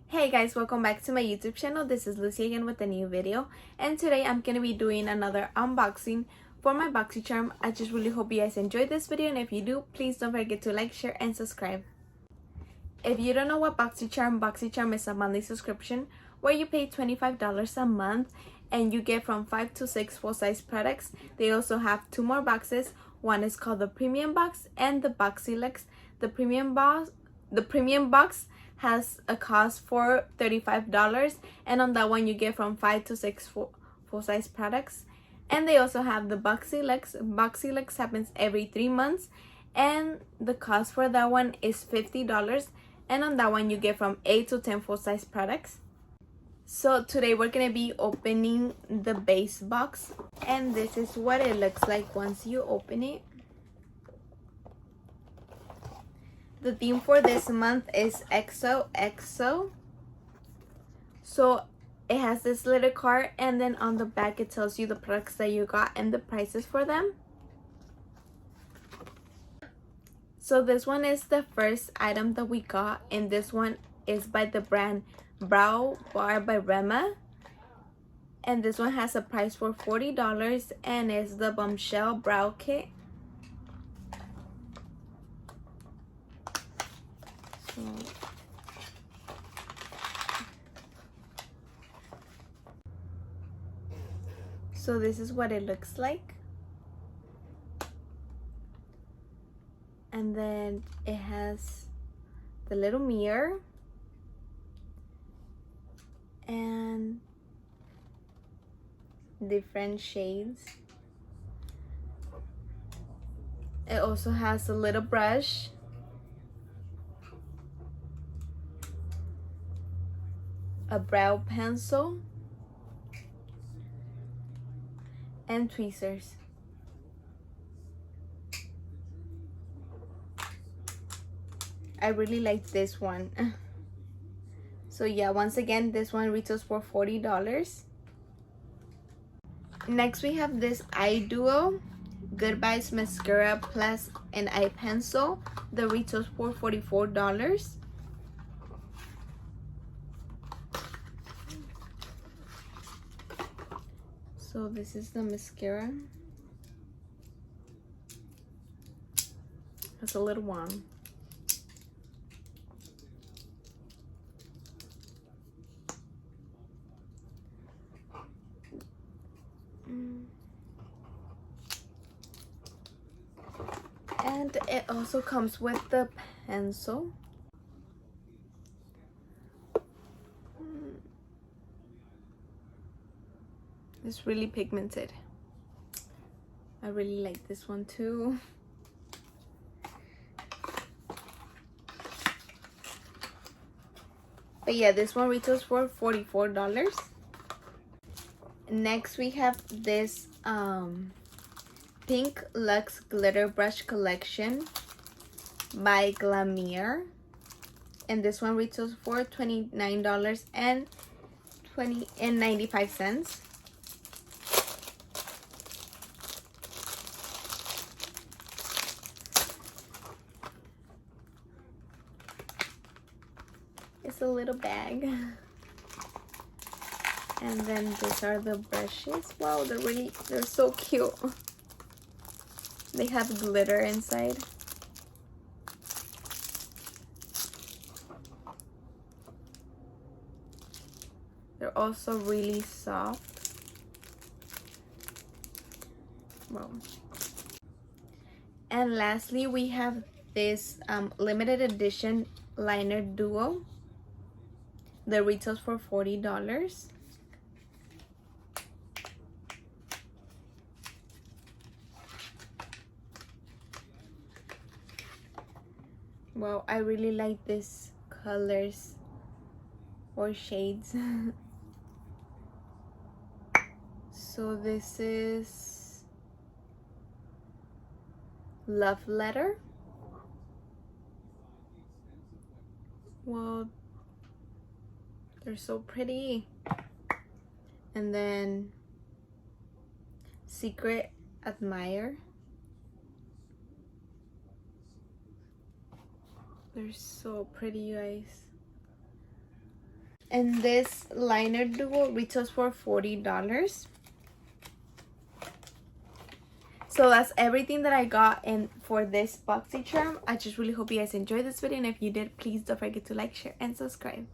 Hey guys, welcome back to my YouTube channel. This is Lucy again with a new video, and today I'm going to be doing another unboxing for my Boxycharm. I just really hope you guys enjoyed this video, and if you do, please don't forget to like, share, and subscribe. If you don't know what Boxycharm is a monthly subscription where you pay $25 a month and you get from 5 to 6 full-size products. They also have two more boxes. One is called the Premium Box and the Boxylex. The Premium Box has a cost for $35, and on that one you get from 5 to 6 full-size products. And they also have the Boxylex. Boxylex happens every 3 months, and the cost for that one is $50, and on that one you get from 8 to 10 full-size products. So today we're gonna be opening the base box, and this is what it looks like once you open it. The theme for this month is XOXO. So it has this little card, and then on the back it tells you the products that you got and the prices for them. So this one is the first item that we got, and this one is by the brand Brow Bar by Rema. And this one has a price for $40 and is the Bombshell Brow Kit. So this is what it looks like. And then it has the little mirror and different shades. It also has a little brush, a brow pencil, and tweezers. I really like this one. So yeah, once again, this one retails for $40. Next we have this Eye Duo Goodbyes Mascara Plus an Eye Pencil. The retails for $44. So this is the mascara. It's a little one. And it also comes with the pencil. It's really pigmented. I really like this one too. But yeah, this one retails for $44. Next we have this Pink Luxe Glitter Brush Collection by Glamour, and this one retails for $29.95. It's a little bag. And then these are the brushes. Wow, they're so cute. They have glitter inside. They're also really soft. Wow. And lastly, we have this limited edition liner duo. The retails for $40. Wow, I really like these colors or shades. So this is Love Letter. Well, they're so pretty. And then Secret Admirer. They're so pretty, you guys. And this liner duo retails for $40. So that's everything that I got in for this Boxycharm. I just really hope you guys enjoyed this video, and if you did, please don't forget to like, share, and subscribe.